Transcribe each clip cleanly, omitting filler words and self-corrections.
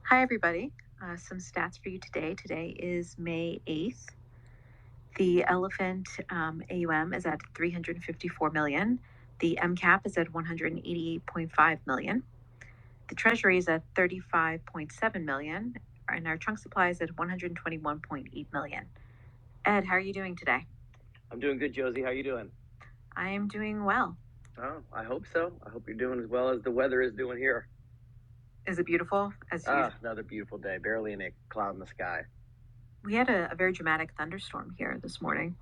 Hi, everybody. Some stats for you today. Today is May 8th. The elephant AUM is at 354 million. The MCAP is at 188.5 million. The Treasury is at 35.7 million. And our trunk supply is at 121.8 million. Ed, how are you doing today? I'm doing good, Josie. How are you doing? I am doing well. Oh, I hope so. I hope you're doing as well as the weather is doing here. Is it beautiful? Another beautiful day. Barely any cloud in the sky. We had a very dramatic thunderstorm here this morning.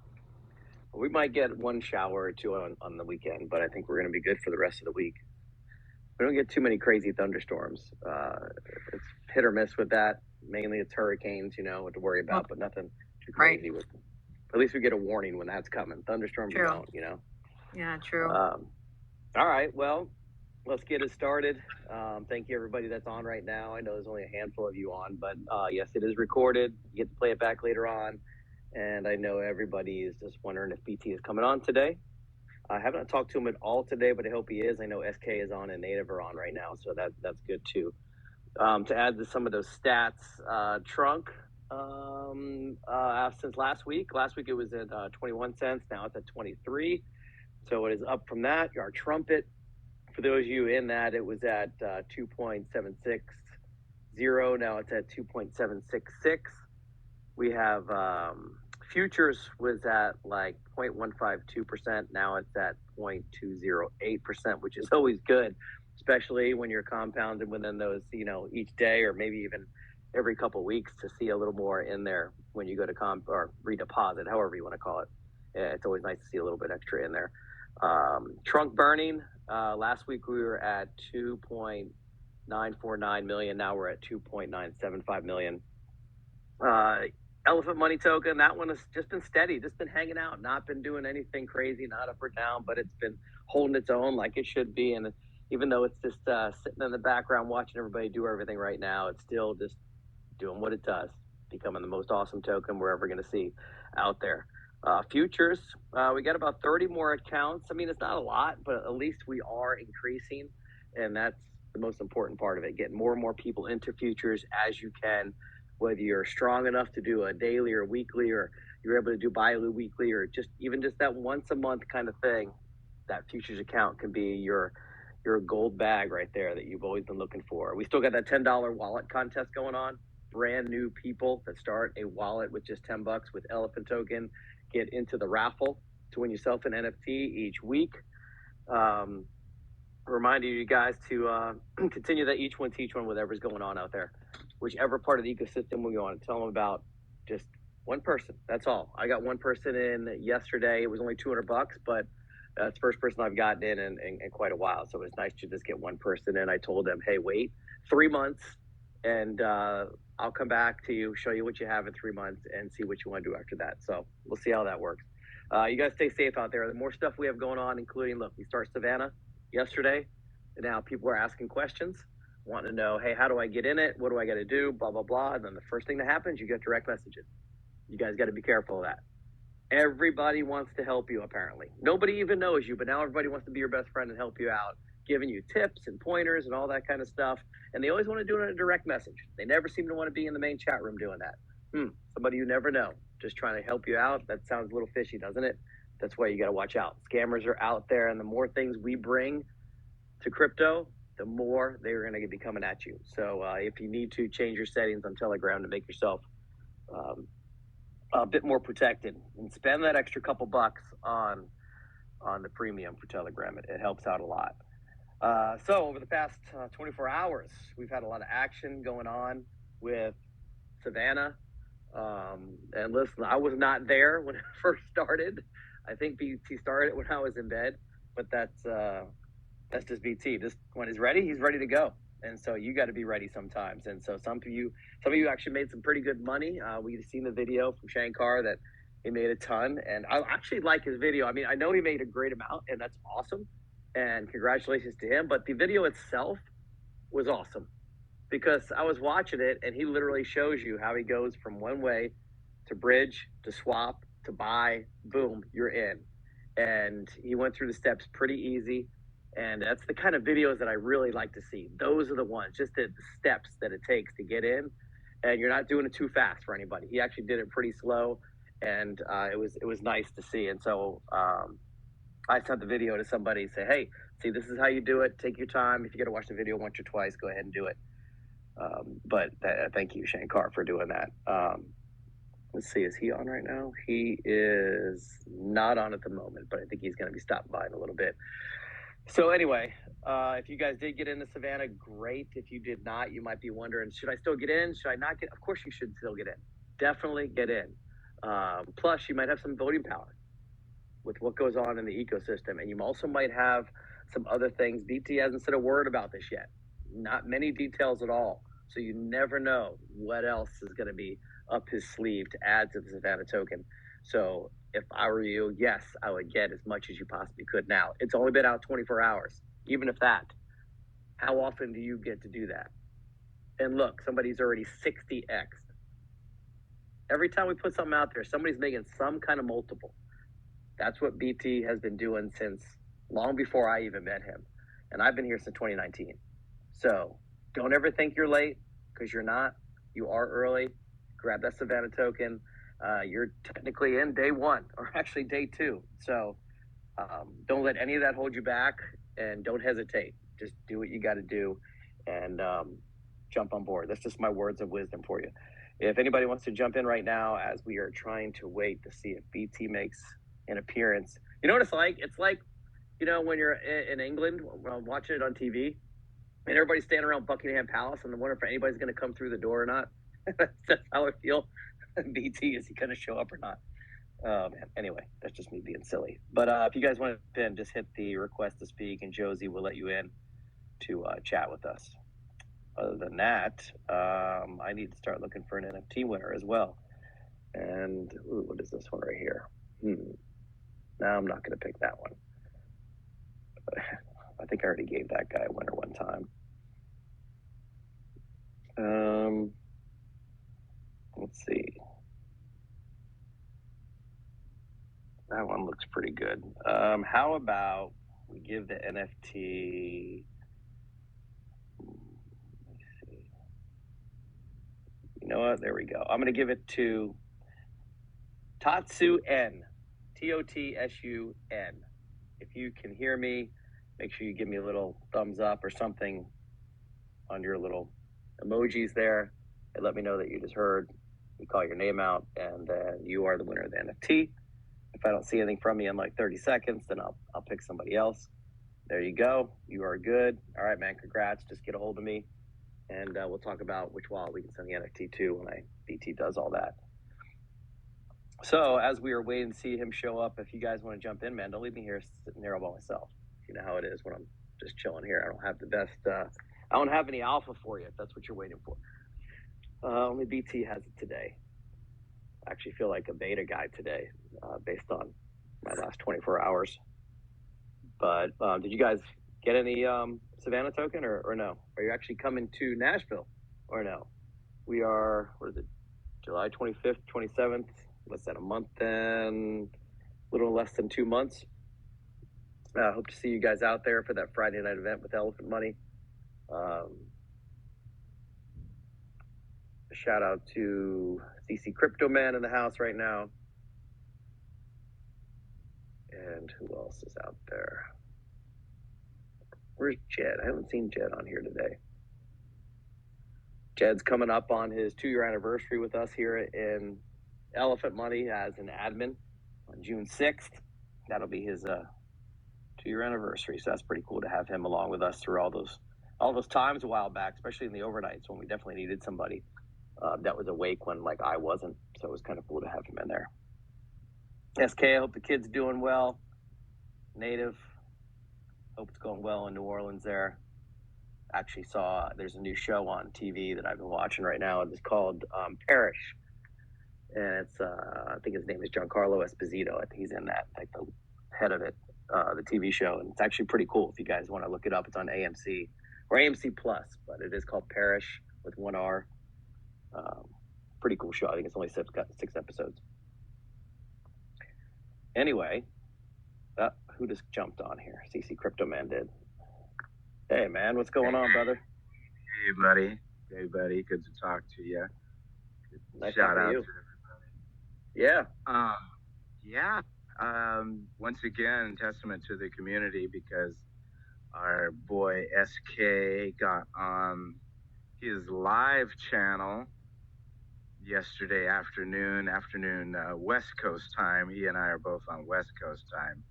We might get one shower or two on the weekend, but I think we're going to be good for the rest of the week. We don't get too many crazy thunderstorms. It's hit or miss with that. Mainly it's hurricanes, what to worry about, but nothing too crazy with them. At least we get a warning when that's coming. Thunderstorms True. don't, Yeah, true. All right, well, let's get it started. Thank you, everybody that's on right now. I know there's only a handful of you on, but yes, it is recorded. You get to play it back later on. And I know everybody is just wondering if BT is coming on today. I have not talked to him at all today, but I hope he is. I know SK is on and Native are on right now, so that's good too. To add to some of those stats, trunk since last week. Last week it was at 21 cents. Now it's at 23. So it is up from that. Our trumpet, for those of you in that, it was at 2.760. Now it's at 2.766. We have futures was at like 0.152%. Now it's at 0.208%, which is always good, especially when you're compounded within those, each day or maybe even every couple of weeks to see a little more in there when you go to or redeposit, however you want to call it. Yeah, it's always nice to see a little bit extra in there. Trunk burning, last week we were at 2.949 million. Now we're at 2.975 million. Elephant money token, that one has just been steady, just been hanging out, not been doing anything crazy, not up or down, but it's been holding its own like it should be. And even though it's just sitting in the background watching everybody do everything right now, it's still just doing what it does, becoming the most awesome token we're ever going to see out there. Futures, we got about 30 more accounts. I mean, it's not a lot, but at least we are increasing, and that's the most important part of it, getting more and more people into futures as you can, whether you're strong enough to do a daily or weekly, or you're able to do bi-weekly, or just that once a month kind of thing. That futures account can be your gold bag right there that you've always been looking for. We still got that $10 wallet contest going on. Brand new people that start a wallet with just $10 with Elephant token get into the raffle to win yourself an NFT each week. Reminding you guys to continue that each one teach one, whatever's going on out there, whichever part of the ecosystem we want to tell them about. Just one person, that's all. I got one person in yesterday. It was only $200, but that's the first person I've gotten in quite a while. So it was nice to just get one person in. I told them, hey, wait 3 months and I'll come back to you, show you what you have in 3 months and see what you want to do after that. So we'll see how that works. You guys stay safe out there. The more stuff we have going on, including, look, we start Savanna yesterday, and now people are asking questions, wanting to know, hey, how do I get in it? What do I got to do? Blah, blah, blah. And then the first thing that happens, you get direct messages. You guys got to be careful of that. Everybody wants to help you, apparently. Nobody even knows you, but now everybody wants to be your best friend and help you out, giving you tips and pointers and all that kind of stuff. And they always want to do it in a direct message. They never seem to want to be in the main chat room doing that. Somebody you never know, just trying to help you out. That sounds a little fishy, doesn't it? That's why you got to watch out. Scammers are out there, and the more things we bring to crypto, the more they're going to be coming at you. So if you need to change your settings on Telegram to make yourself a bit more protected, and spend that extra couple bucks on the premium for Telegram, it helps out a lot. So over the past 24 hours, we've had a lot of action going on with Savanna. And listen, I was not there when it first started. I think BT started when I was in bed, but that's just BT. Just when he's ready to go. And so you got to be ready sometimes. And so some of you actually made some pretty good money. We've seen the video from Shankar that he made a ton, and I actually like his video. I mean, I know he made a great amount, and that's awesome. And congratulations to him. But the video itself was awesome, because I was watching it, and he literally shows you how he goes from one way to bridge, to swap, to buy, boom, you're in. And he went through the steps pretty easy. And that's the kind of videos that I really like to see. Those are the ones, just the steps that it takes to get in, and you're not doing it too fast for anybody. He actually did it pretty slow, and it was nice to see. And so I sent the video to somebody, say, hey, see, this is how you do it. Take your time. If you got to watch the video once or twice, go ahead and do it. But thank you, Shankar, for doing that. Let's see, is he on right now? He is not on at the moment, but I think he's going to be stopping by in a little bit. So anyway, if you guys did get into Savanna, great. If you did not, you might be wondering, should I still get in? Should I not get? Of course you should still get in. Definitely get in. Plus, you might have some voting power with what goes on in the ecosystem. And you also might have some other things. BT hasn't said a word about this yet. Not many details at all. So you never know what else is going to be up his sleeve to add to the Savanna token. So if I were you, yes, I would get as much as you possibly could. Now, it's only been out 24 hours, even if that. How often do you get to do that? And look, somebody's already 60x. Every time we put something out there, somebody's making some kind of multiple. That's what BT has been doing since long before I even met him. And I've been here since 2019. So don't ever think you're late, because you're not. You are early. Grab that Savanna token. You're technically in day one, or actually day two. So don't let any of that hold you back, and don't hesitate. Just do what you got to do, and jump on board. That's just my words of wisdom for you. If anybody wants to jump in right now, as we are trying to wait to see if BT makes an appearance. You know what it's like? It's like, you know, when you're in England, watching it on TV, and everybody's standing around Buckingham Palace, and I wonder if anybody's going to come through the door or not. That's how I feel. BT, is he going to show up or not? Oh, man. Anyway, that's just me being silly. But if you guys want to just hit the request to speak, and Josie will let you in to chat with us. Other than that, I need to start looking for an NFT winner as well. And what is this one right here? No, I'm not going to pick that one. I think I already gave that guy a winner one time. Let's see. That one looks pretty good. How about we give the NFT? Let me see. You know what? There we go. I'm going to give it to Tatsu N. Totsun. If you can hear me, make sure you give me a little thumbs up or something on your little emojis there, and let me know that you just heard. We call your name out, and then you are the winner of the NFT. If I don't see anything from you in like 30 seconds, then I'll pick somebody else. There you go. You are good. All right, man. Congrats. Just get a hold of me, and we'll talk about which wallet we can send the NFT to when BT does all that. So as we are waiting to see him show up, if you guys want to jump in, man, don't leave me here sitting there all by myself. You know how it is when I'm just chilling here. I don't have the best. I don't have any alpha for you if that's what you're waiting for. Only BT has it today. I actually feel like a beta guy today, based on my last 24 hours. But did you guys get any Savanna token or no? Are you actually coming to Nashville or no? We are, what is it, July 25th, 27th? What's that, a month and a little less than 2 months? I hope to see you guys out there for that Friday night event with Elephant Money. Shout out to CC Crypto Man in the house right now. And who else is out there? Where's Jed? I haven't seen Jed on here today. Jed's coming up on his 2-year anniversary with us here in Elephant Money as an admin on June 6th. That'll be his 2-year anniversary. So that's pretty cool to have him along with us through all those times a while back, especially in the overnights when we definitely needed somebody that was awake when like I wasn't. So it was kind of cool to have him in there. SK, I hope the kid's doing well. Native, hope it's going well in New Orleans there. Actually saw there's a new show on TV that I've been watching right now. It's called Parish. And it's, I think his name is Giancarlo Esposito. I think he's in that, like the head of it, the TV show. And it's actually pretty cool if you guys want to look it up. It's on AMC or AMC Plus, but it is called Parish with 1 R. Pretty cool show. I think it's only 6 episodes. Anyway, who just jumped on here? CC Crypto Man did. Hey, man, what's going on, brother? Hey, buddy. Hey, buddy. Good to talk to you. Nice Shout talking out to to you. everybody. Yeah. Yeah. Once again, testament to the community because our boy SK got on his live channel yesterday afternoon, West Coast time. He and I are both on West Coast time.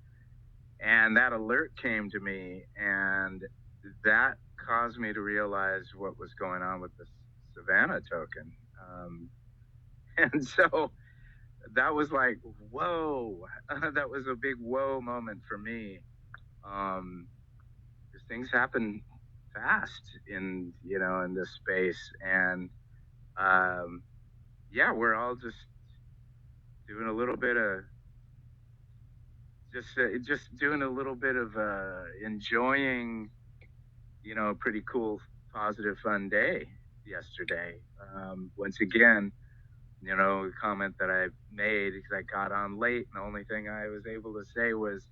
And that alert came to me, and that caused me to realize what was going on with the Savanna token. And so that was like, whoa, that was a big whoa moment for me. Because things happen fast in this space. And yeah, we're all just doing a little bit of enjoying, a pretty cool, positive, fun day yesterday. Once again, the comment that I made because I got on late, and the only thing I was able to say was,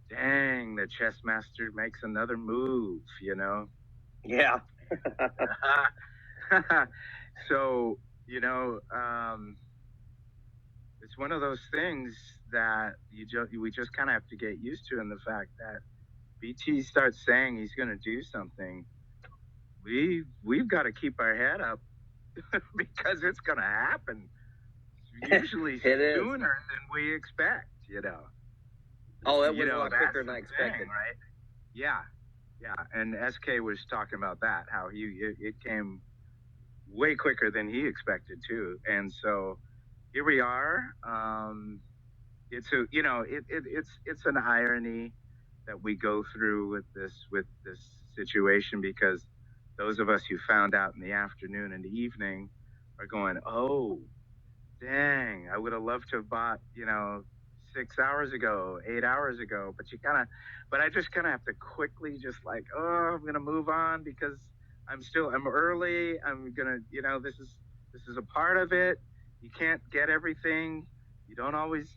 "Dang, the chess master makes another move," Yeah. So, it's one of those things that we just kind of have to get used to, in the fact that BT starts saying he's going to do something. We've got to keep our head up because it's going to happen. Usually sooner than we expect, Oh, that was a lot quicker than I expected. Right? Yeah. And SK was talking about that, how it came way quicker than he expected too. And so here we are. It's an irony that we go through with this situation, because those of us who found out in the afternoon and the evening are going, oh, dang, I would have loved to have bought, 6 hours ago, 8 hours ago, but I just kind of have to quickly just like, oh, I'm going to move on because I'm early. I'm going to, this is a part of it. You can't get everything. You don't always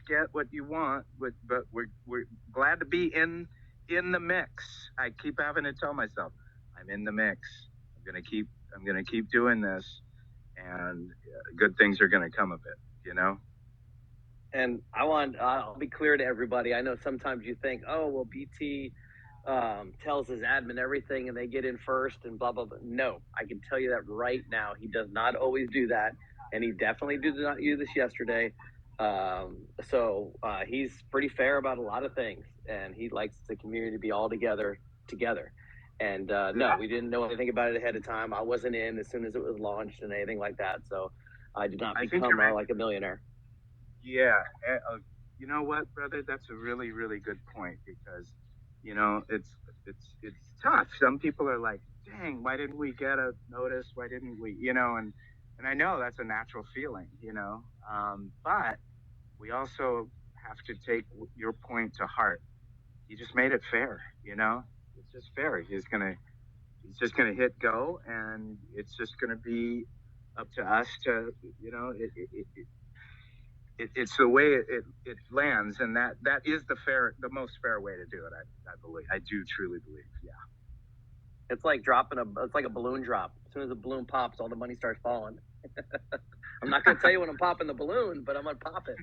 get what you want, but we're glad to be in the mix. I keep having to tell myself, I'm in the mix. I'm going to keep doing this, and good things are going to come of it, And I'll be clear to everybody. I know sometimes you think, oh, well, BT tells his admin everything and they get in first and blah, blah, blah. No, I can tell you that right now. He does not always do that. And he definitely did not do this yesterday. So he's pretty fair about a lot of things. And he likes the community to be all together. And no, we didn't know anything about it ahead of time. I wasn't in as soon as it was launched and anything like that. So I did not become like a millionaire. Yeah. You know what, brother? That's a really, really good point, because, it's tough. Some people are like, dang, why didn't we get a notice? Why didn't we, and I know that's a natural feeling, but we also have to take your point to heart. You just made it fair, it's just fair. He's just gonna hit go, and it's just gonna be up to us to, it's the way it lands, and that is the most fair way to do it. I believe. I do truly believe. Yeah. It's like it's like a balloon drop. As soon as the balloon pops, all the money starts falling. I'm not gonna tell you when I'm popping the balloon, but I'm gonna pop it.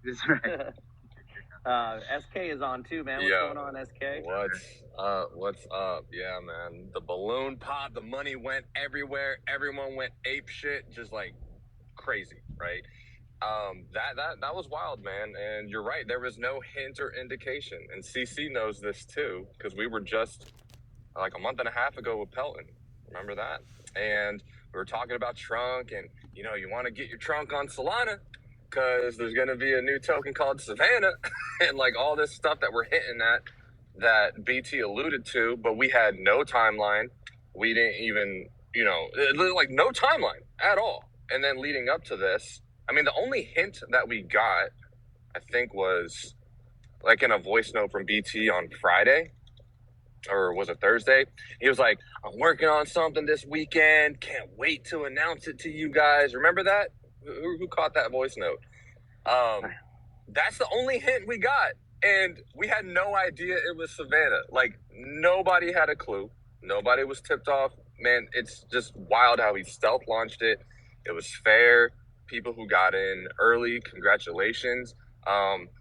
That's right. SK is on too, man. What's going on, SK? What's up? Yeah, man. The balloon popped, the money went everywhere, everyone went ape shit, just like crazy, right? That was wild, man. And you're right, there was no hint or indication. And CC knows this too, because we were just like a month and a half ago with Pelton. Remember that? And we were talking about trunk, and you want to get your trunk on Solana because there's going to be a new token called Savanna and like all this stuff that we're hitting at that BT alluded to, but we had no timeline. We didn't even, like no timeline at all. And then leading up to this, I mean, the only hint that we got, I think, was like in a voice note from BT on Friday, or was it Thursday? He was like, I'm working on something this weekend. Can't wait to announce it to you guys. Remember that? Who caught that voice note? That's the only hint we got. And we had no idea it was Savanna. Like, nobody had a clue. Nobody was tipped off. Man, it's just wild how he stealth launched it. It was fair. People who got in early, congratulations.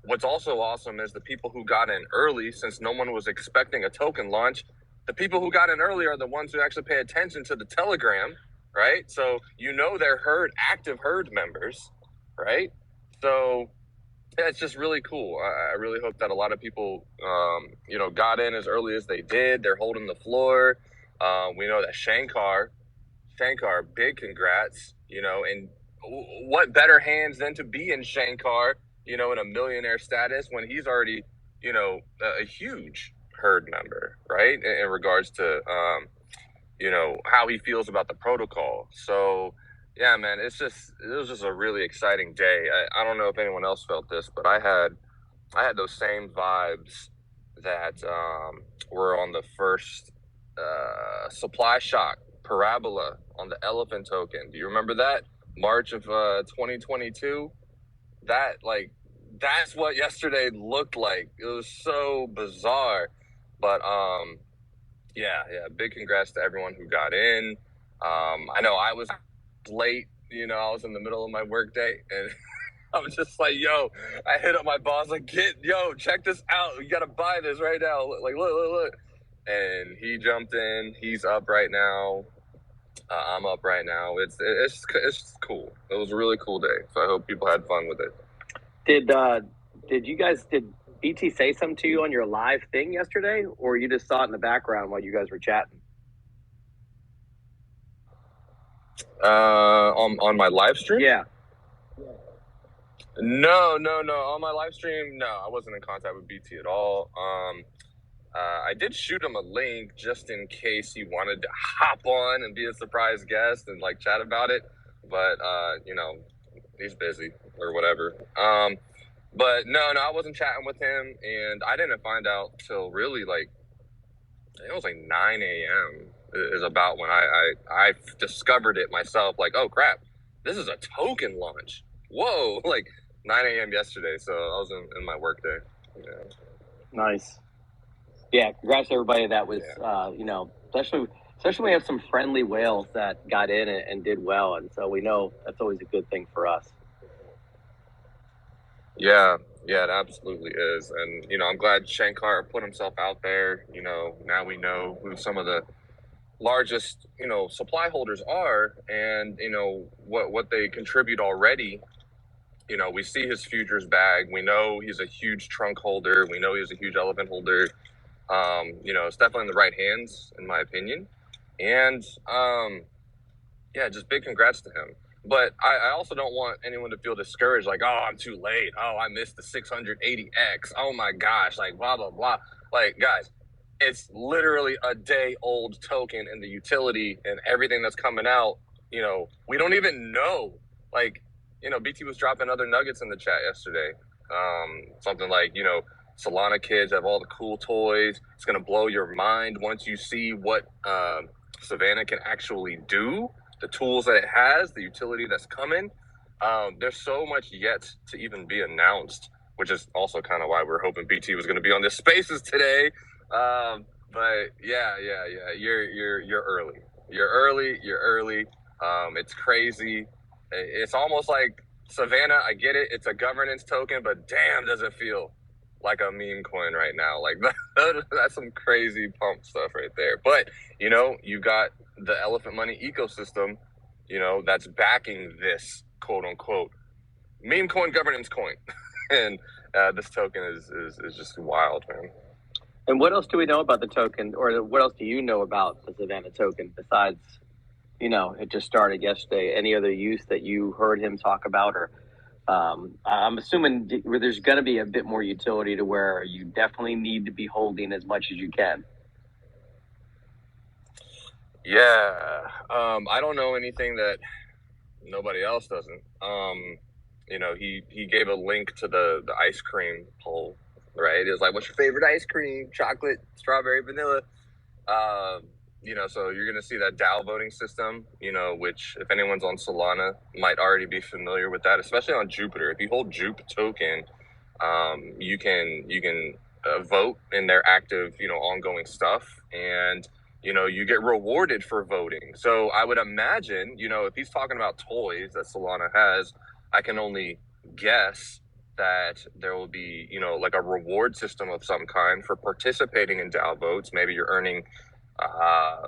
What's also awesome is the people who got in early, since no one was expecting a token launch, the people who got in early are the ones who actually pay attention to the Telegram, right? So they're active herd members, right? So yeah, it's just really cool. I really hope that a lot of people, got in as early as they did. They're holding the floor. We know that Shankar, big congrats, and what better hands than to be in Shankar, in a millionaire status when he's already, a huge herd member, right? In regards to, how he feels about the protocol. So, yeah, man, it was just a really exciting day. I don't know if anyone else felt this, but I had those same vibes that were on the first supply shock parabola on the elephant token. Do you remember that? March of 2022? That's what yesterday looked like. It was so bizarre. But yeah, big congrats to everyone who got in. I know I was late, I was in the middle of my workday, and I was just like, yo, I hit up my boss, like, check this out. You got to buy this right now. Like, look. And he jumped in. He's up right now. I'm up right now. It's cool. It was a really cool day. So I hope people had fun with it. Did BT say something to you on your live thing yesterday, or you just saw it in the background while you guys were chatting? On my live stream? Yeah. No. On my live stream, no, I wasn't in contact with BT at all. I did shoot him a link just in case he wanted to hop on and be a surprise guest and like chat about it. But he's busy or whatever. But no, I wasn't chatting with him, and I didn't find out till really it was like 9 a.m. is about when I discovered it myself. Like, oh crap, this is a token launch. Whoa, like 9 a.m. yesterday. So I was in my work day. Yeah. Nice. Yeah, congrats to everybody that was, especially when we have some friendly whales that got in and did well. And so we know that's always a good thing for us. Yeah, it absolutely is. And, I'm glad Shankar put himself out there. Now we know who some of the largest, supply holders are, and, what they contribute already. We see his futures bag. We know he's a huge trunk holder. We know he's a huge elephant holder. It's definitely in the right hands, in my opinion. And, just big congrats to him. But I also don't want anyone to feel discouraged, like, oh, I'm too late. Oh, I missed the 680X. Oh, my gosh, like, blah, blah, blah. Like, guys, it's literally a day-old token in the utility, and everything that's coming out, we don't even know. Like, BT was dropping other nuggets in the chat yesterday. Something like, Solana kids have all the cool toys. It's going to blow your mind once you see what Savanna can actually do, the tools that it has, the utility that's coming. There's so much yet to even be announced, which is also kind of why we're hoping BT was going to be on this Spaces today. But yeah, you're early. You're early. It's crazy. It's almost like Savanna. I get it. It's a governance token, but damn, does it feel like a meme coin right now. Like that's some crazy pump stuff right there. But, you got the elephant money ecosystem, that's backing this quote unquote meme coin governance coin. And this token is just wild, man. And what else do we know about the token, or what else do you know about the Savanna token besides, it just started yesterday? Any other use that you heard him talk about, or I'm assuming there's going to be a bit more utility to where you definitely need to be holding as much as you can. Yeah. I don't know anything that nobody else doesn't. He gave a link to the ice cream poll, right? It was like, what's your favorite ice cream? Chocolate, strawberry, vanilla. So you're going to see that DAO voting system, which if anyone's on Solana might already be familiar with that, especially on Jupiter. If you hold Jupe token, You can vote in their active, ongoing stuff, and you get rewarded for voting. So I would imagine, if he's talking about toys that Solana has, I can only guess that there will be, like a reward system of some kind for participating in DAO votes. Maybe you're earning, I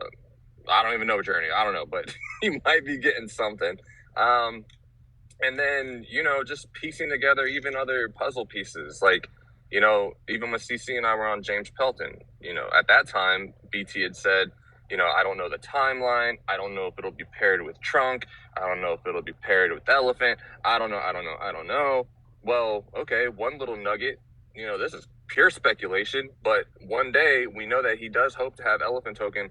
don't even know what you're earning. I don't know, but you might be getting something. And then, just piecing together even other puzzle pieces, like, even when CC and I were on James Pelton, at that time, BT had said, I don't know the timeline. I don't know if it'll be paired with Trunk. I don't know if it'll be paired with Elephant. I don't know. Well, okay, one little nugget, this is pure speculation, but one day we know that he does hope to have Elephant token,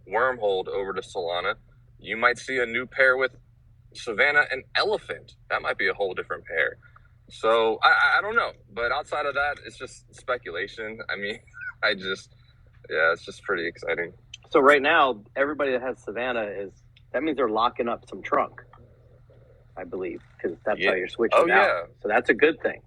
wormholed over to Solana. You might see a new pair with Savanna and Elephant. That might be a whole different pair. So I don't know, but outside of that, it's just speculation. I mean, it's just pretty exciting. So right now, everybody that has Savanna that means they're locking up some Trunk, I believe, because that's how you're switching out. Yeah. So that's a good thing.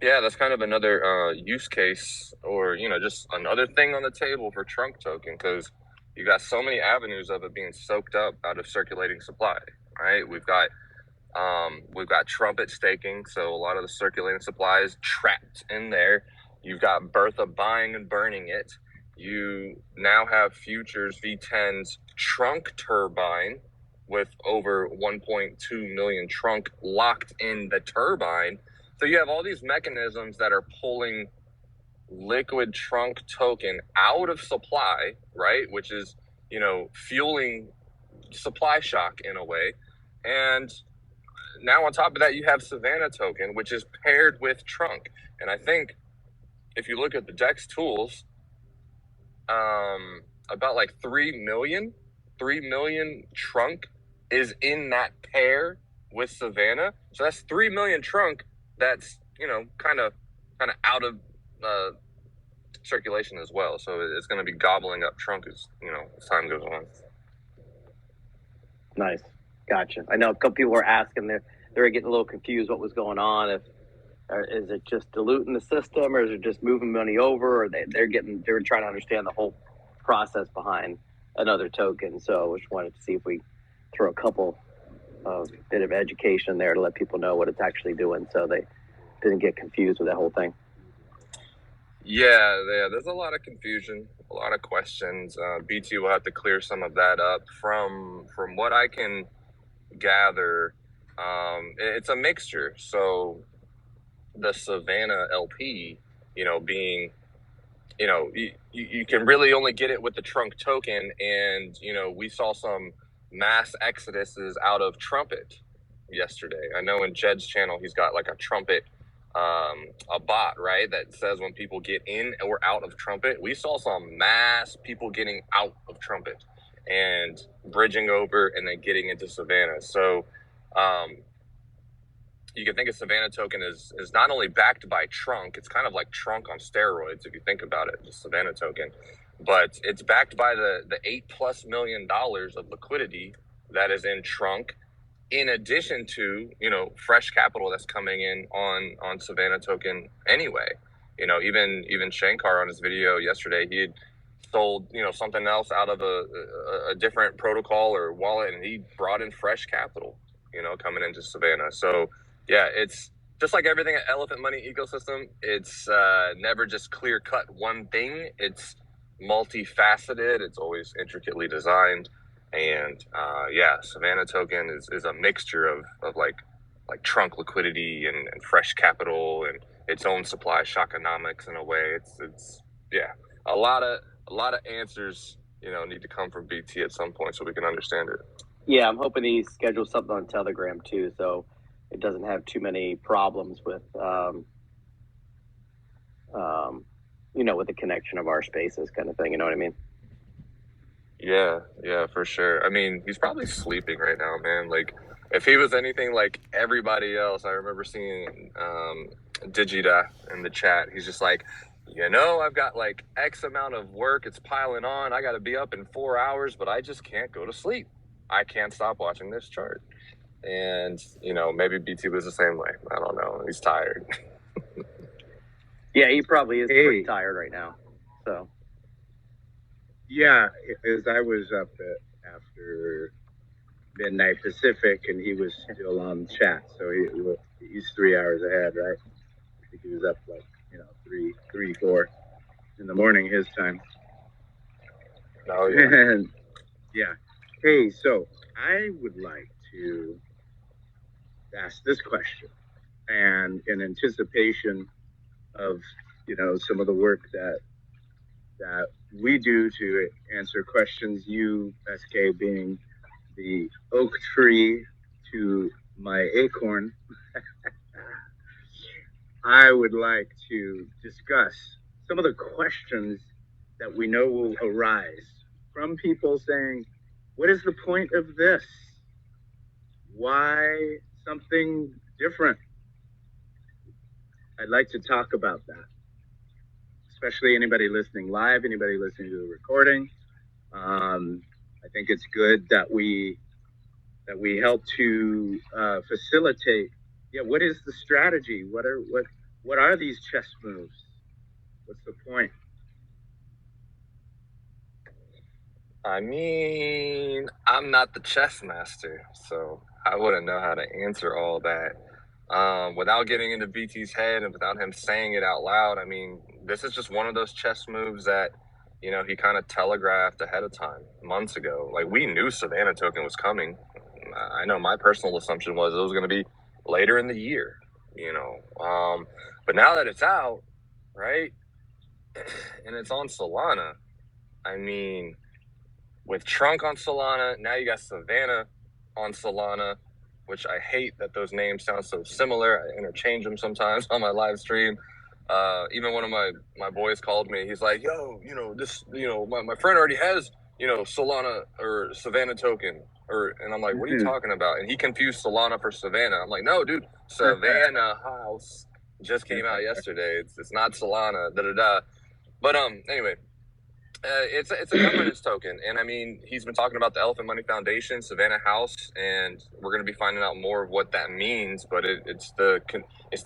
Yeah, that's kind of another use case, or just another thing on the table for Trunk token, because you got so many avenues of it being soaked up out of circulating supply, right? We've got trumpet staking, so a lot of the circulating supply is trapped in there. You've got Bertha buying and burning it. You now have futures V10's Trunk turbine with over 1.2 million Trunk locked in the turbine. So you have all these mechanisms that are pulling liquid Trunk token out of supply, right? Which is, fueling supply shock in a way. And now on top of that, you have Savanna token, which is paired with Trunk. And I think if you look at the DEX tools, about like 3 million Trunk is in that pair with Savanna. So that's 3 million Trunk that's, kind of out of circulation as well. So it's going to be gobbling up Trunk as time goes on. Nice. Gotcha. I know a couple people were asking, they're getting a little confused what was going on. Is it just diluting the system, or is it just moving money over, or they're trying to understand the whole process behind another token. So I just wanted to see if we throw a couple bit of education there to let people know what it's actually doing, so they didn't get confused with that whole thing. Yeah, there's a lot of confusion, a lot of questions. BT will have to clear some of that up. From what I can gather, it's a mixture. So the Savanna LP, being, you can really only get it with the Trunk token, and we saw some mass exoduses out of Trumpet yesterday. I know in Jed's channel he's got like a Trumpet, a bot, right, that says when people get in or out of Trumpet. We saw some mass people getting out of Trumpet and bridging over and then getting into Savanna. So you can think of Savanna token as not only backed by Trunk, it's kind of like Trunk on steroids if you think about it, the Savanna token, but it's backed by the $8+ million of liquidity that is in Trunk, in addition to, fresh capital that's coming in on Savanna token anyway. Even Shankar on his video yesterday, he had sold, something else out of a different protocol or wallet, and he brought in fresh capital, coming into Savanna. So yeah, it's just like everything at Elephant Money ecosystem. It's never just clear cut one thing. It's multifaceted. It's always intricately designed. And Savanna token is a mixture of like Trunk liquidity and fresh capital and its own supply shockonomics in a way. It's a lot of answers need to come from BT at some point so we can understand it. Yeah, I'm hoping he schedules something on Telegram too, so it doesn't have too many problems with with the connection of our spaces kind of thing. You know what I mean? Yeah, for sure. I mean, he's probably sleeping right now, man. Like, if he was anything like everybody else, I remember seeing Digida in the chat. He's just like, I've got like X amount of work. It's piling on. I got to be up in 4 hours, but I just can't go to sleep. I can't stop watching this chart. And, you know, maybe BT was the same way. I don't know. He's tired. Yeah, he probably is pretty tired right now. So. Yeah, as I was up after midnight Pacific, and he was still on chat, so he's 3 hours ahead, right? I think he was up like 4 in the morning his time. Oh yeah. And yeah. Hey, so I would like to ask this question, and in anticipation of some of the work that we do to answer questions, you, SK, being the oak tree to my acorn, I would like to discuss some of the questions that we know will arise from people saying, what is the point of this? Why something different? I'd like to talk about that, especially anybody listening live, anybody listening to the recording. I think it's good that we help to facilitate. Yeah, what is the strategy? What are these chess moves? What's the point? I mean, I'm not the chess master, so I wouldn't know how to answer all that. Without getting into BT's head and without him saying it out loud, I mean, this is just one of those chess moves that, you know, he kind of telegraphed ahead of time, months ago. Like, we knew Savanna token was coming. I know my personal assumption was it was going to be later in the year, you know. But now that it's out, right, and it's on Solana, I mean, with Trunk on Solana, now you got Savanna on Solana, which I hate that those names sound so similar. I interchange them sometimes on my live stream. Even one of my boys called me. He's like, yo, you know, this, you know, my friend already has, you know, Solana or Savanna token. And I'm like, what are you talking about? And he confused Solana for Savanna. I'm like, no, dude, Savanna Haus just came out yesterday. It's not Solana, da-da-da. But anyway, it's a governance token, and I mean, he's been talking about the Elephant Money Foundation, Savanna Haus, and we're going to be finding out more of what that means. But it's the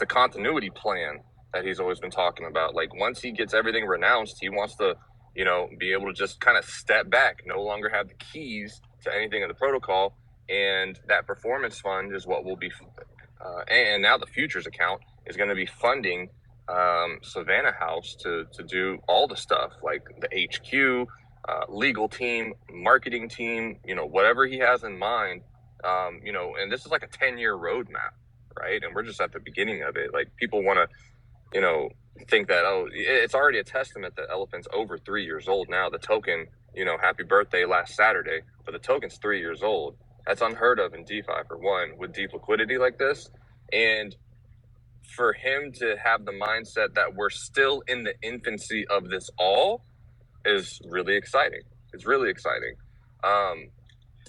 continuity plan that he's always been talking about. Like, once he gets everything renounced, he wants to, you know, be able to just kind of step back, no longer have the keys to anything in the protocol, and that performance fund is what will be, and now the futures account is going to be funding Savanna Haus to do all the stuff, like the HQ, legal team, marketing team, you know, whatever he has in mind, you know, and this is like a 10-year roadmap, right? And we're just at the beginning of it. Like, people want to, you know, think that, oh, it's already a testament that Elephant's over 3 years old now. The token, you know, happy birthday last Saturday, but the token's 3 years old. That's unheard of in DeFi, for one, with deep liquidity like this. And for him to have the mindset that we're still in the infancy of this all is really exciting. It's really exciting.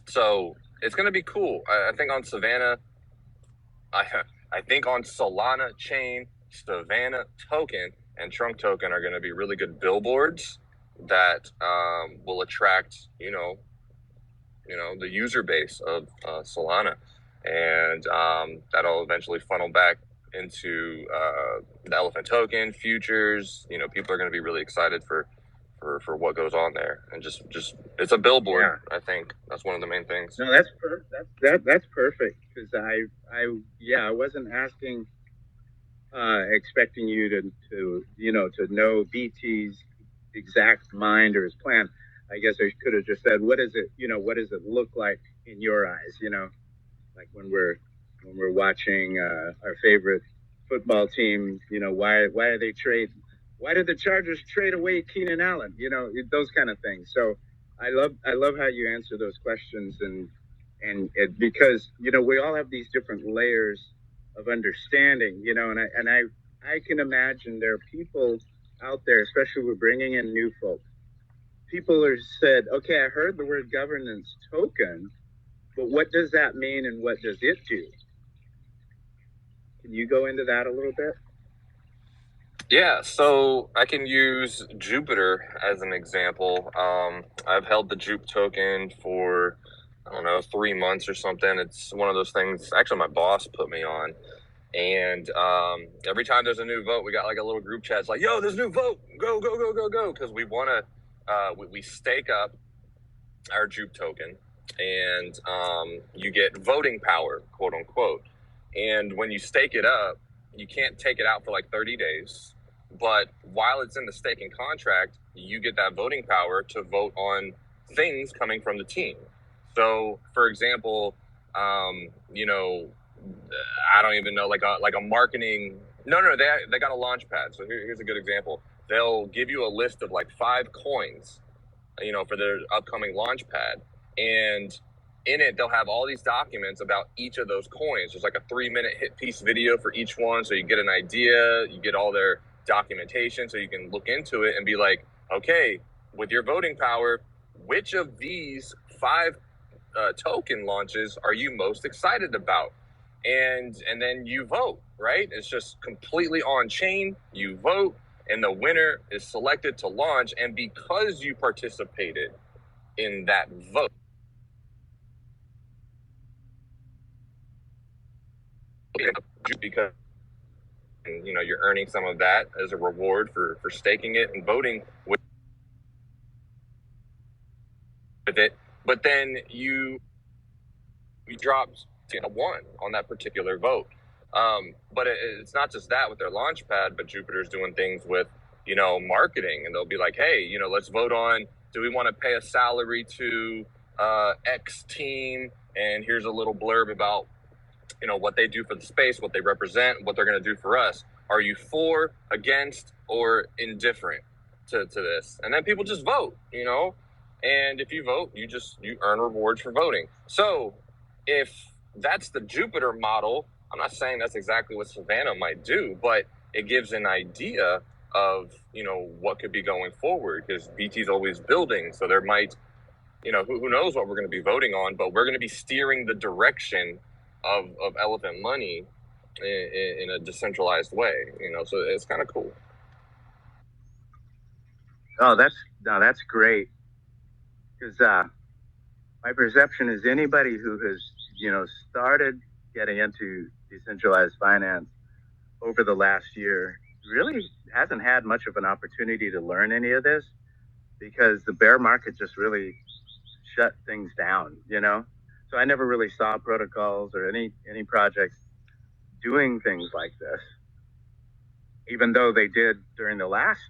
So it's going to be cool. I think on Savanna, I think on Solana chain, Savanna token and Trunk token are going to be really good billboards that will attract, you know, the user base of Solana, and that'll eventually funnel back into the Elephant token futures. You know, people are going to be really excited for what goes on there, and just it's a billboard. Yeah. I think that's one of the main things. No, that's that's perfect, because I wasn't asking expecting you to know BT's exact mind or his plan. I guess I could have just said, what does it look like in your eyes? You know, like when we're watching our favorite football team, you know, why are they why did the Chargers trade away Keenan Allen? You know, those kind of things. So I love how you answer those questions, and because, you know, we all have these different layers of understanding, you know, and I can imagine there are people out there, especially we're bringing in new folks. People are said, okay, I heard the word governance token, but what does that mean and what does it do? Can you go into that a little bit? Yeah, so I can use Jupiter as an example. I've held the Jupe token for I don't know, 3 months or something. It's one of those things. Actually, my boss put me on. And every time there's a new vote, we got like a little group chat. It's like, yo, there's a new vote. Go, go, go, go, go. Because we want to, we stake up our Jupe token, and you get voting power, quote unquote. And when you stake it up, you can't take it out for like 30 days. But while it's in the staking contract, you get that voting power to vote on things coming from the team. So, for example, you know, I don't even know, like a marketing. No, they got a launch pad. So here's a good example. They'll give you a list of like 5 coins, you know, for their upcoming launch pad, and in it they'll have all these documents about each of those coins. There's like a 3-minute hit piece video for each one, so you get an idea, you get all their documentation, so you can look into it and be like, okay, with your voting power, which of these 5 token launches are you most excited about? And then you vote, right? It's just completely on chain. You vote, and the winner is selected to launch. And because you participated in that vote, because you know you're earning some of that as a reward for staking it and voting with it, but then you dropped a 1 on that particular vote. But it's not just that with their launch pad, but Jupiter's doing things with, you know, marketing, and they'll be like, hey, you know, let's vote on, do we want to pay a salary to X team? And here's a little blurb about, you know, what they do for the space, what they represent, what they're going to do for us. Are you for, against, or indifferent to this? And then people just vote, you know, and if you vote, you earn rewards for voting. So if that's the Jupiter model, I'm not saying that's exactly what Savanna might do, but it gives an idea of, you know, what could be going forward, because BT's always building. So there might, you know, who knows what we're going to be voting on, but we're going to be steering the direction of elephant money in a decentralized way, you know, so it's kind of cool. Oh, that's great. Because my perception is anybody who has, you know, started getting into decentralized finance over the last year really hasn't had much of an opportunity to learn any of this, because the bear market just really shut things down, you know? So I never really saw protocols or any projects doing things like this, even though they did during the last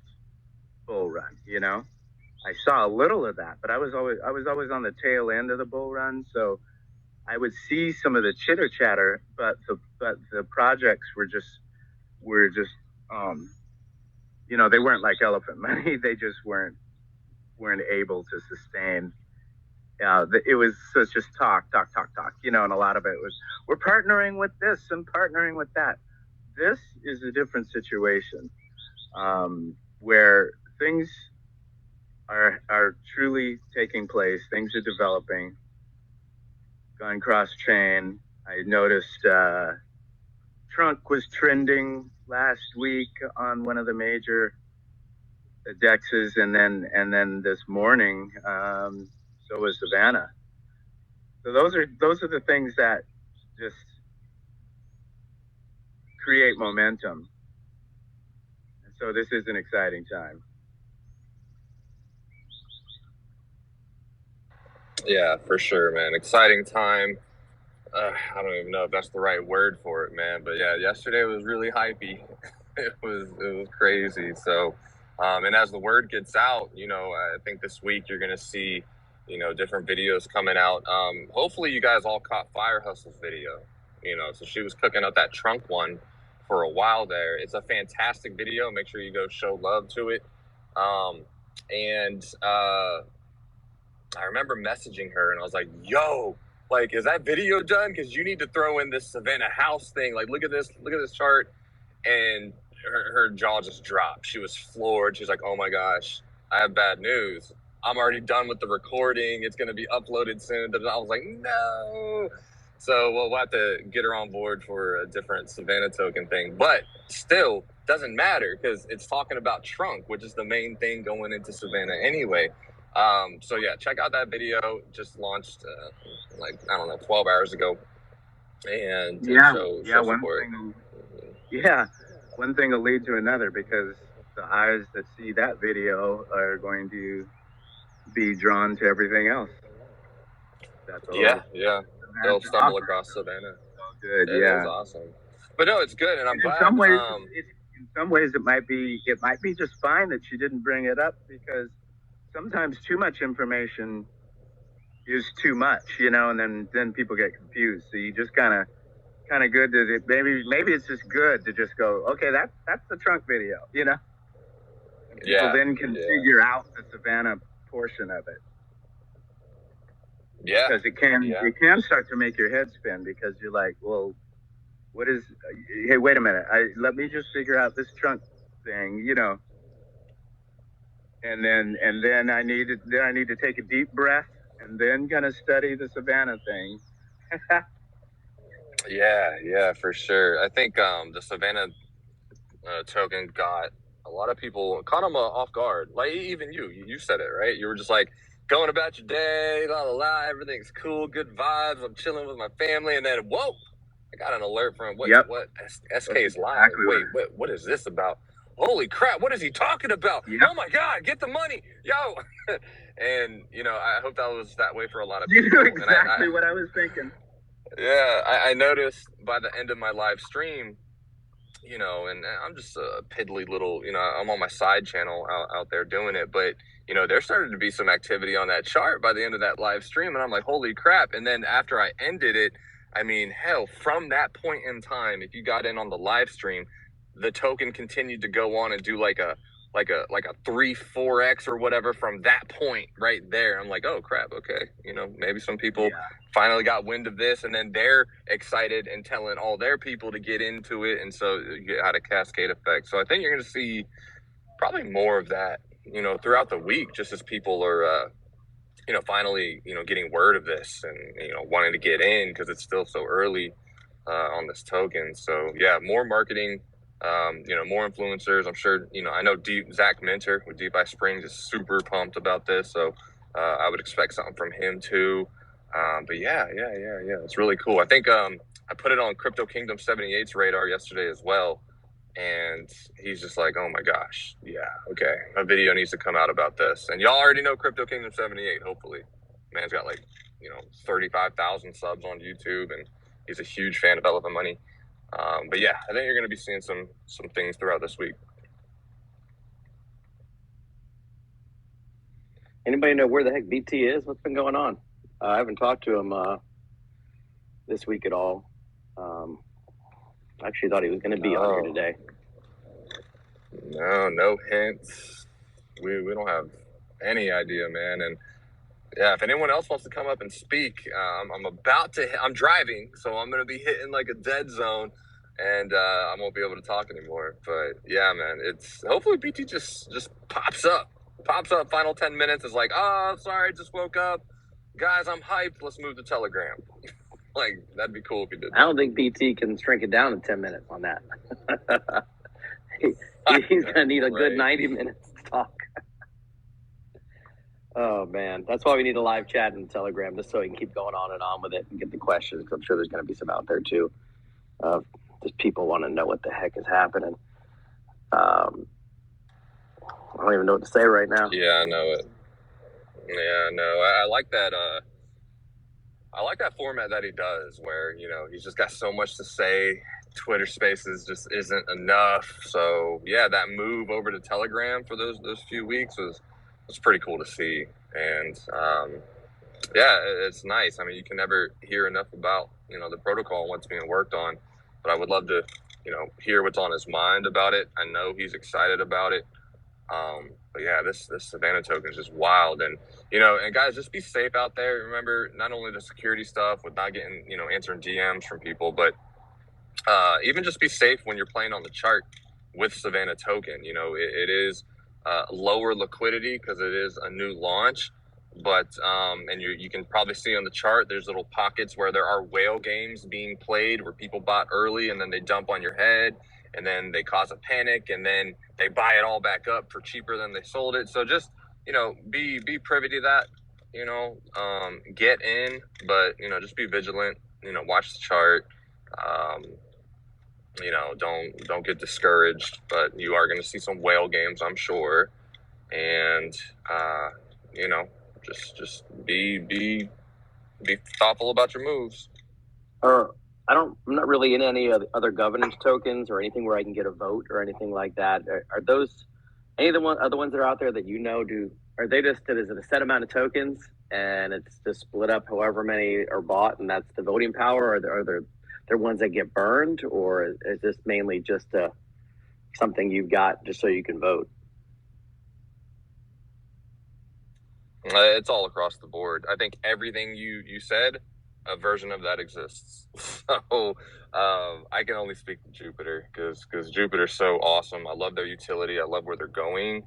bull run, you know? I saw a little of that, but I was always on the tail end of the bull run, so I would see some of the chitter chatter, but the projects were just you know, they weren't like elephant money. They just weren't able to sustain. It was just talk, you know, and a lot of it was, we're partnering with this and partnering with that. This is a different situation, where things are truly taking place. Things are developing, going cross-chain. I noticed Trunk was trending last week on one of the major dexes, and then this morning, so was Savanna. So those are the things that just create momentum. And so this is an exciting time. Yeah, for sure, man. Exciting time. I don't even know if that's the right word for it, man. But yeah, yesterday was really hypey. It was crazy. So, and as the word gets out, you know, I think this week you're gonna see, you know, different videos coming out. Hopefully you guys all caught Fire Hustle's video. You know, so she was cooking up that trunk one for a while there. It's a fantastic video. Make sure you go show love to it. I remember messaging her and I was like, yo, like, is that video done? Because you need to throw in this Savanna Haus thing. Like, look at this chart. And her jaw just dropped. She was floored. She's like, oh my gosh, I have bad news. I'm already done with the recording. It's going to be uploaded soon. I was like, no. So we'll have to get her on board for a different Savanna token thing. But still, doesn't matter because it's talking about Trunk, which is the main thing going into Savanna anyway. So yeah, check out that video. Just launched like, I don't know, 12 hours ago. And show support. One thing will lead to another, because the eyes that see that video are going to be drawn to everything else. That's all. Yeah. They'll stumble across Savanna. Good. It is awesome. But no, it's good, and I'm glad. In some ways, it might be just fine that she didn't bring it up, because sometimes too much information is too much, and then people get confused. So you just kind of good to maybe it's just good to just go, okay, that's the trunk video, And people then can figure out the Savanna portion of it. Yeah, because it can start to make your head spin, because you're like, well, what is? Hey, wait a minute. Let me just figure out this trunk thing, And then I need to take a deep breath, and then kind of study the Savanna thing. Yeah, for sure. I think the Savanna token got a lot of people, caught them off guard. Like even you said it, right? You were just like going about your day, la la la, everything's cool, good vibes. I'm chilling with my family, and then whoa, I got an alert from what SK is live. Wait, what is this about? Holy crap, what is he talking about? Yep. Oh my God, get the money, yo. And I hope that was that way for a lot of people. You knew exactly what I was thinking. Yeah, I noticed by the end of my live stream, and I'm just a piddly little, I'm on my side channel out there doing it, but there started to be some activity on that chart by the end of that live stream, and I'm like, holy crap. And then after I ended it, I mean, hell, from that point in time, if you got in on the live stream, the token continued to go on and do like a 3-4x or whatever from that point right there. I'm like, oh crap, okay, maybe some people finally got wind of this, and then they're excited and telling all their people to get into it, and so you had a cascade effect. So I think you're going to see probably more of that, throughout the week, just as people are finally getting word of this and wanting to get in, because it's still so early on this token. So yeah, more marketing, more influencers. I'm sure I know Zach Minter with Deep by Springs is super pumped about this, so I would expect something from him too. But yeah, it's really cool. I think I put it on Crypto Kingdom 78's radar yesterday as well, and he's just like, oh my gosh, yeah, okay, a video needs to come out about this. And y'all already know Crypto Kingdom 78, hopefully. Man's got 35,000 subs on YouTube, and he's a huge fan of Elephant Money. But yeah, I think you're going to be seeing some things throughout this week. Anybody know where the heck BT is? What's been going on? I haven't talked to him this week at all. I actually thought he was going to be on here today. No hints. We don't have any idea, man. And yeah, if anyone else wants to come up and speak, I'm driving, so I'm going to be hitting like a dead zone, and I won't be able to talk anymore. But yeah, man, it's hopefully BT just pops up final 10 minutes is like, oh, sorry, just woke up, guys, I'm hyped, let's move to Telegram. Like, that'd be cool if he did that. I don't think BT can shrink it down in 10 minutes on that. He's gonna need a good 90 minutes to talk. Oh man, that's why we need a live chat in Telegram, just so we can keep going on and on with it and get the questions, because I'm sure there's going to be some out there too. Just people want to know what the heck is happening. I don't even know what to say right now. Yeah, I know it. Yeah, no, I like that. I like that format that he does, where he's just got so much to say. Twitter Spaces just isn't enough. So yeah, that move over to Telegram for those few weeks was pretty cool to see. And yeah, it's nice. I mean, you can never hear enough about the protocol and what's being worked on, but I would love to hear what's on his mind about it. I know he's excited about it. But yeah, this Savanna token is just wild. And and guys, just be safe out there. Remember, not only the security stuff with not getting answering DMs from people, but even just be safe when you're playing on the chart with Savanna token. It is lower liquidity because it is a new launch, but and you can probably see on the chart there's little pockets where there are whale games being played where people bought early and then they dump on your head, and then they cause a panic, and then they buy it all back up for cheaper than they sold it. So just be privy to that. Get in, but just be vigilant. Watch the chart. Don't get discouraged, but you are going to see some whale games, I'm sure. And just be thoughtful about your moves. I'm not really in any other governance tokens or anything where I can get a vote or anything like that. Are those any of the other ones that are out there that are they is it a set amount of tokens and it's just split up however many are bought and that's the voting power, or are there ones that get burned, or is this mainly just something you've got just so you can vote? It's all across the board. I think everything you said, a version of that exists. So I can only speak to Jupiter because Jupiter's so awesome. I love their utility. I love where they're going.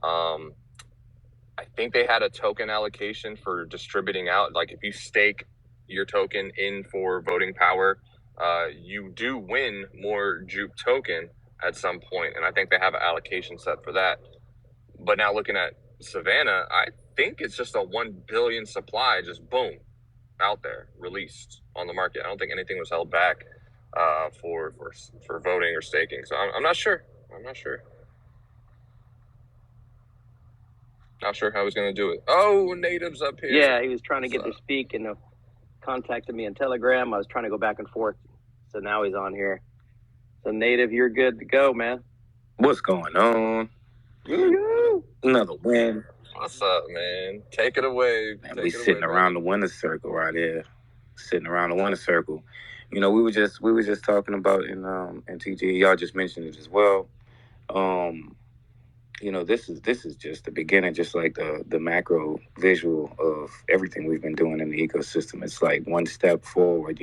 I think they had a token allocation for distributing out. Like if you stake your token in for voting power, you do win more Jupe token at some point, and I think they have an allocation set for that. But now looking at Savanna, I think it's just a 1 billion supply, just boom, out there, released on the market. I don't think anything was held back for voting or staking. So I'm not sure. Not sure how he's going to do it. Oh, Native's up here. Yeah, he was trying to get to speak and contacted me on Telegram. I was trying to go back and forth. So now he's on here. So Native, you're good to go, man. What's going on? Another win. What's up, man? Take it away. Man, we sitting around the winner's circle right here. Sitting around the winner's circle. We were just talking about in TG. Y'all just mentioned it as well. This is just the beginning, just like the macro visual of everything we've been doing in the ecosystem. It's like one step forward.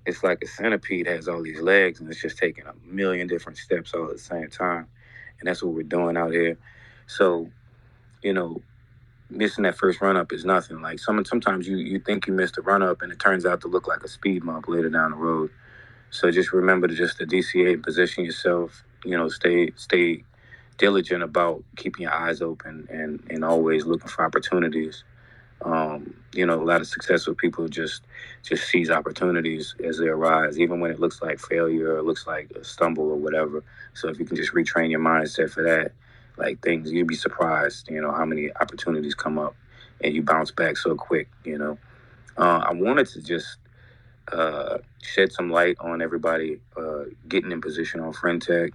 It's like a centipede has all these legs and it's just taking a million different steps all at the same time. And that's what we're doing out here. So, missing that first run up is nothing. Like sometimes you think you missed a run up and it turns out to look like a speed bump later down the road. So just remember to DCA and position yourself, stay diligent about keeping your eyes open and always looking for opportunities. A lot of successful people just seize opportunities as they arise, even when it looks like failure or looks like a stumble or whatever. So if you can just retrain your mindset for that, like things, you'd be surprised, how many opportunities come up and you bounce back so quick, I wanted to just shed some light on everybody getting in position on FriendTech.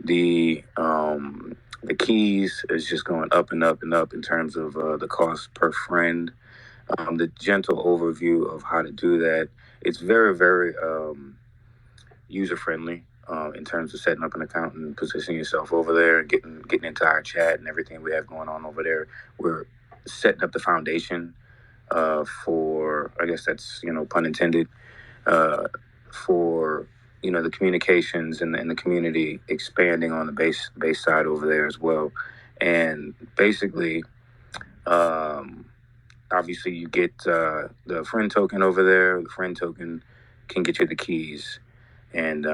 The keys is just going up and up and up in terms of the cost per friend. The gentle overview of how to do that. It's very, very user-friendly in terms of setting up an account and positioning yourself over there, getting into our chat and everything we have going on over there. We're setting up the foundation for, I guess that's, pun intended, for the communications and the community expanding on the base side over there as well. And basically, obviously you get the friend token over there. The friend token can get you the keys. And,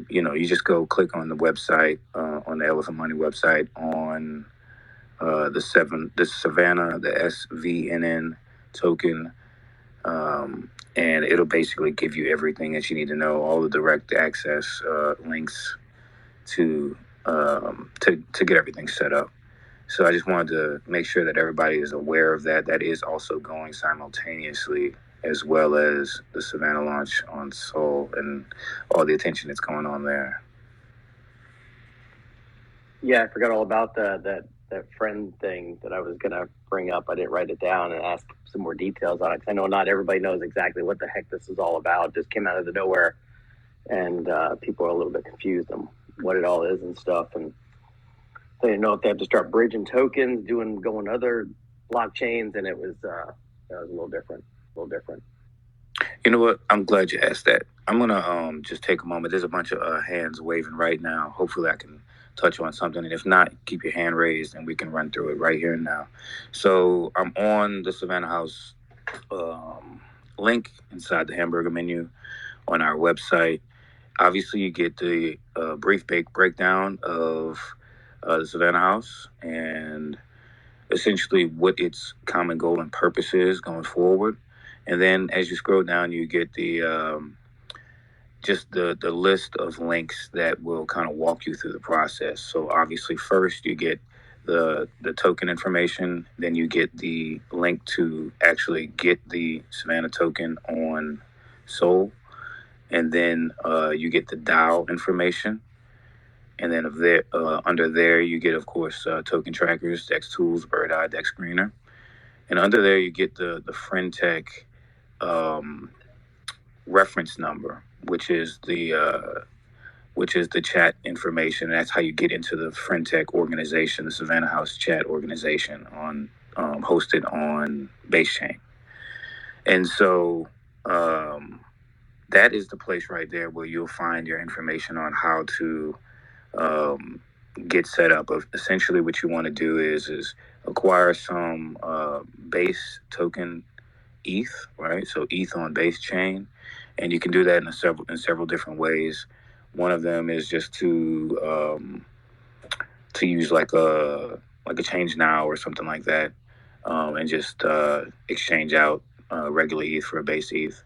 you just go click on the website, on the Elephant Money website on the Savanna, the SVNN token. And it'll basically give you everything that you need to know, all the direct access links to get everything set up. So I just wanted to make sure that everybody is aware of that. That is also going simultaneously, as well as the Savanna launch on Sol and all the attention that's going on there. Yeah, I forgot all about that friend thing that I was going to bring up. I didn't write it down and ask some more details on it, because I know not everybody knows exactly what the heck this is all about. It just came out of the nowhere, and people are a little bit confused on what it all is and stuff, and they didn't know if they have to start bridging tokens, going other blockchains, and it was a little different. You know what? I'm glad you asked that. I'm gonna just take a moment. There's a bunch of hands waving right now. Hopefully I can touch on something, and if not, keep your hand raised and we can run through it right here and now. So I'm on the Savanna Haus link inside the hamburger menu on our website. Obviously, you get the brief breakdown of the Savanna Haus, and essentially what its common goal and purpose is going forward. And then as you scroll down, you get the just the list of links that will kind of walk you through the process. So obviously, first you get the token information, then you get the link to actually get the Savanna token on Sol, and then you get the DAO information. And then of there, under there, you get, of course, token trackers, DEX tools, Bird Eye, DEX Screener. And under there, you get the FriendTech reference number, which is the chat information. That's how you get into the FriendTech organization, the Savanna Haus chat organization on hosted on BaseChain. And so that is the place right there where you'll find your information on how to get set up. Of essentially what you want to do is acquire some base token ETH, right? So ETH on BaseChain, and you can do that in several different ways. One of them is just to use like a change now or something like that, and just exchange out regular ETH for a base ETH.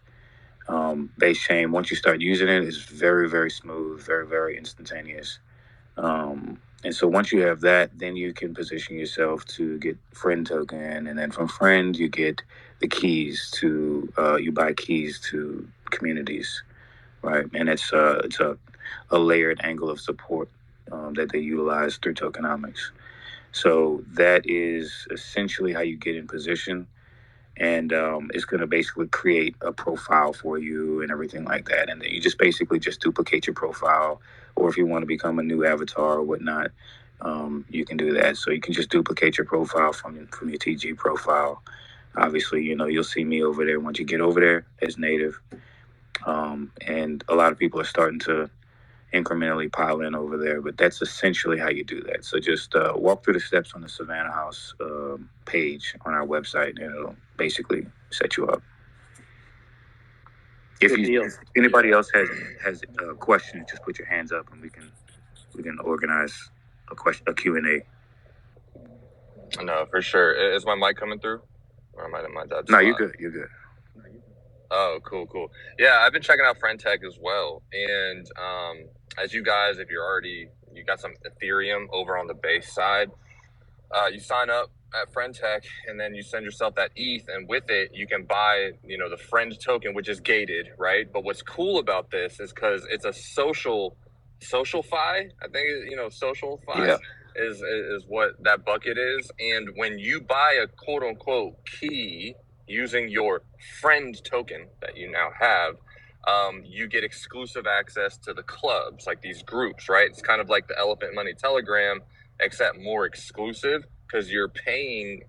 BaseChain, once you start using it, is very, very smooth, very, very instantaneous. And so once you have that, then you can position yourself to get friend token, and then from friend you get the keys to you buy keys to communities, right? And it's a layered angle of support that they utilize through tokenomics. So that is essentially how you get in position, and it's going to basically create a profile for you and everything like that. And then you just basically just duplicate your profile, or if you want to become a new avatar or whatnot, you can do that. So you can just duplicate your profile from your TG profile. Obviously, you'll see me over there once you get over there as native. And a lot of people are starting to incrementally pile in over there, but that's essentially how you do that. So just walk through the steps on the Savanna Haus page on our website, and it'll basically set you up. If anybody else has questions, just put your hands up, and we can organize a Q&A. No, for sure. Is my mic coming through? Or am I in my dad's No, spot? you're good. You're good. Oh, cool. Yeah, I've been checking out FriendTech as well. And as you guys, if you got some Ethereum over on the base side, you sign up at FriendTech, and then you send yourself that ETH, and with it, you can buy, the friend token, which is gated, right? But what's cool about this is because it's a SocialFi. I think, SocialFi. Yeah. Is what that bucket is. And when you buy a quote unquote key using your friend token that you now have, you get exclusive access to the clubs, like these groups, right? It's kind of like the Elephant Money Telegram, except more exclusive, because you're paying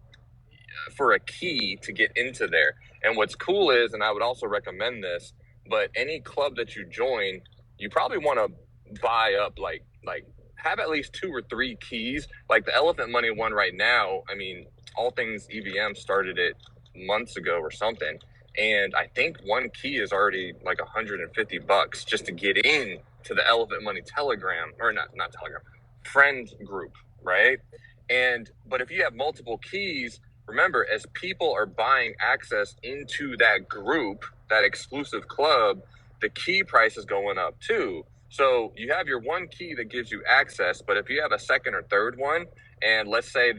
for a key to get into there. And what's cool is, and I would also recommend this, but any club that you join, you probably want to buy up like have at least 2 or 3 keys. Like the Elephant Money one right now, I mean, all things EVM started it months ago or something, and I think one key is already like $150 just to get in to the Elephant Money Telegram, or not Telegram, friend group, right? But if you have multiple keys, remember, as people are buying access into that group, that exclusive club, the key price is going up too. So you have your one key that gives you access, but if you have a second or third one, and let's say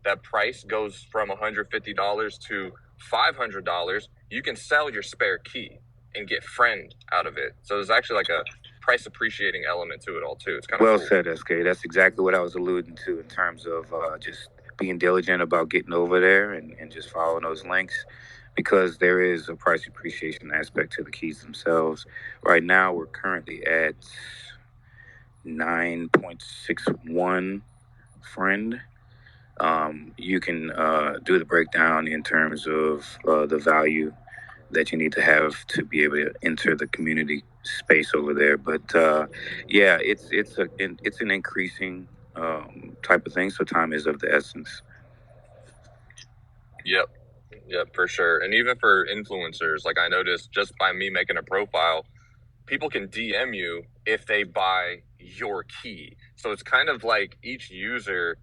that price goes from $150 to $500, you can sell your spare key and get friend out of it. So there's actually like a price appreciating element to it all too. It's kind of well cool. said, SK. That's exactly what I was alluding to in terms of just being diligent about getting over there and just following those links, because there is a price appreciation aspect to the keys themselves. Right now, we're currently at 9.61 friend. You can do the breakdown in terms of the value that you need to have to be able to enter the community space over there. But yeah, it's an increasing type of thing. So time is of the essence. Yep, for sure. And even for influencers, I noticed just by me making a profile, people can DM you if they buy your key. So it's kind of like each user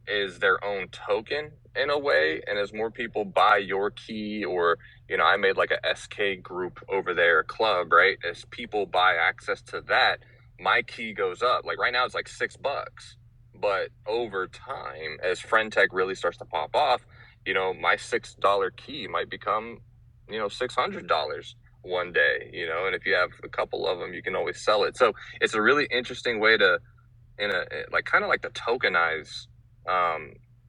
is their own token in a way. And as more people buy your key, or, I made like a SK group over there, club, right? As people buy access to that, my key goes up. Like right now it's like $6. But over time, as friend tech really starts to pop off, my $6 key might become, $600 one day, and if you have a couple of them, you can always sell it. So it's a really interesting way to, kind of like to tokenize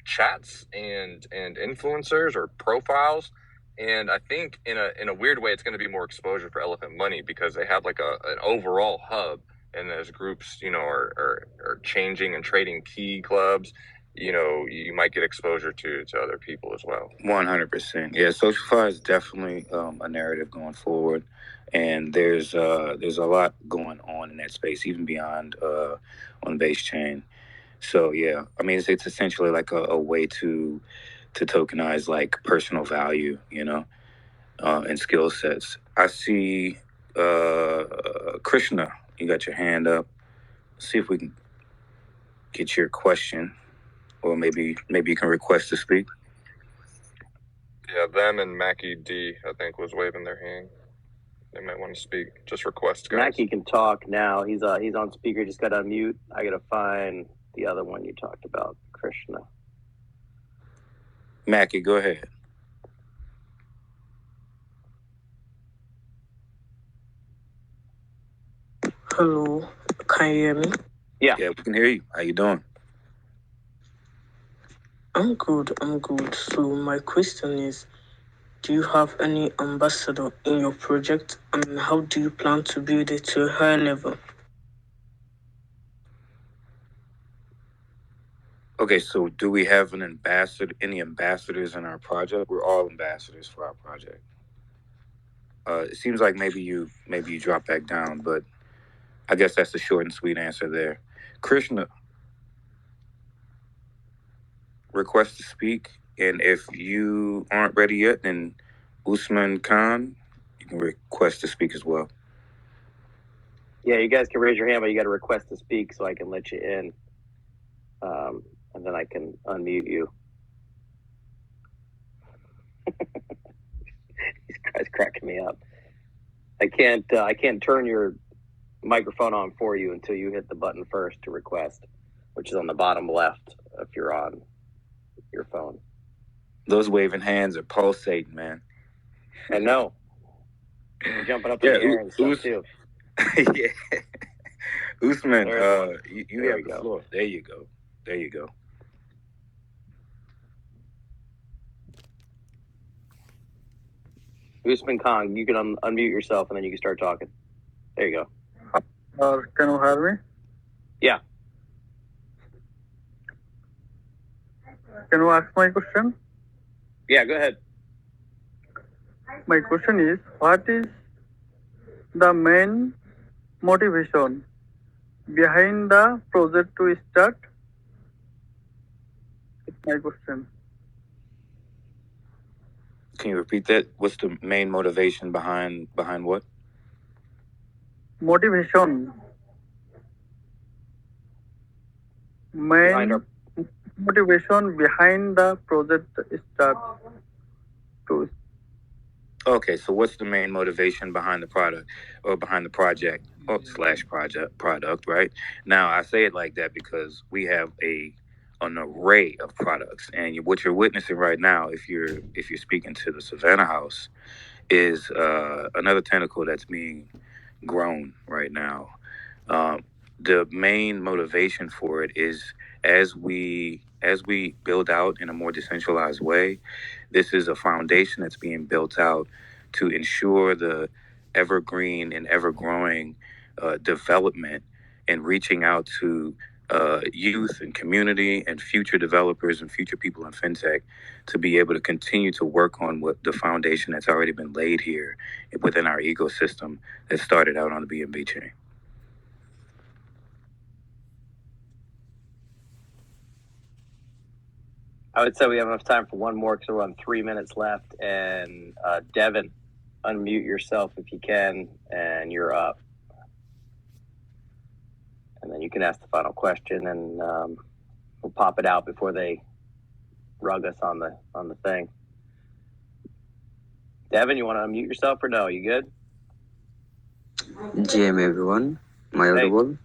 chats and influencers or profiles. And I think in a weird way, it's going to be more exposure for Elephant Money, because they have like an overall hub, and as groups, are changing and trading key clubs, you might get exposure to other people as well. 100%. Yeah, SocialFi is definitely a narrative going forward, and there's a lot going on in that space, even beyond on base chain. So yeah, I mean, it's essentially like a way to tokenize like personal value, and skill sets. I see Krishna, you got your hand up. See if we can get your question, or maybe you can request to speak. Yeah, them and Mackie D, I think, was waving their hand. They might want to speak. Just request, guys. Mackie can talk now. He's on speaker. Just got to unmute. I got to find the other one you talked about, Krishna. Mackie, go ahead. Hello, can you hear me? Yeah, we can hear you. How you doing? I'm good. So my question is, do you have any ambassador in your project, and how do you plan to build it to a higher level? Okay, so do we have an ambassador? Any ambassadors in our project? We're all ambassadors for our project. It seems like maybe you drop back down, but I guess that's the short and sweet answer there. Krishna, request to speak, and if you aren't ready yet, then Usman Khan, you can request to speak as well. Yeah, you guys can raise your hand, but you got to request to speak so I can let you in, and then I can unmute you. These guys cracking me up. I can't turn your microphone on for you until you hit the button first to request, which is on the bottom left if you're on your phone. Those waving hands are pulsating, man. I know. You're jumping up in the air and stuff too. Yeah. Usman, you There have the floor. There you go. Usman Khan, you can unmute yourself and then you can start talking. There you go. Can you hear me? Yeah. Can you ask my question? Yeah, go ahead. My question is, what is the main motivation behind the project to start? It's my question. Can you repeat that? What's the main motivation behind what? Motivation. Main motivation behind the project start to. Okay, so what's the main motivation behind the product or behind the project / product, right? Now, I say it like that because we have an array of products, and what you're witnessing right now, if you're speaking to the Savanna Haus, is another tentacle that's being grown right now. The main motivation for it is as we build out in a more decentralized way, this is a foundation that's being built out to ensure the evergreen and ever-growing development and reaching out to youth and community and future developers and future people in fintech to be able to continue to work on what the foundation that's already been laid here within our ecosystem that started out on the BNB chain. I would say we have enough time for one more because we're on 3 minutes left. And Devin, unmute yourself if you can, and you're up. and then you can ask the final question, and we'll pop it out before they rug us on the thing. Devin, you want to unmute yourself or no? You good? GM everyone, am I audible?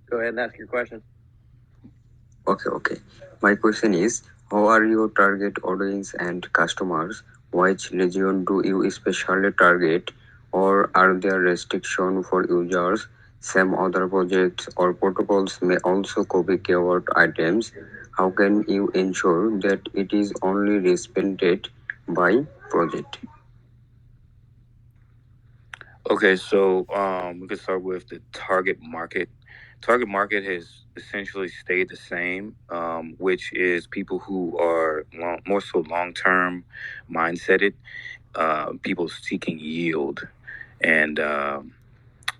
Go ahead and ask your question. Okay. My question is, how are your target audience and customers? Which region do you especially target, or are there restrictions for users? Some other projects or protocols may also copy keyword items. How can you ensure that it is only respected by project? Okay, so we can start with the target market. Target market has essentially stayed the same, which is people who are more so long-term mindseted, people seeking yield and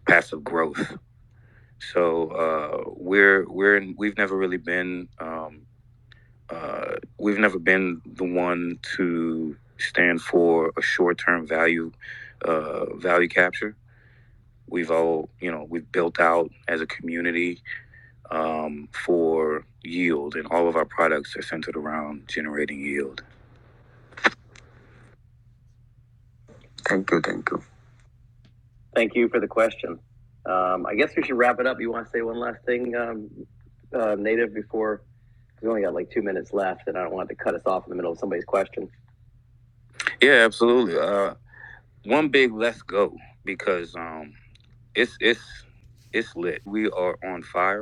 passive growth. So we've never really been the one to stand for a short-term value capture. We've built out as a community for yield, and all of our products are centered around generating yield. Thank you. Thank you for the question. I guess we should wrap it up. You want to say one last thing, Native, before we only got like 2 minutes left, and I don't want to cut us off in the middle of somebody's question. Yeah, absolutely. One big let's go, because it's lit. We are on fire.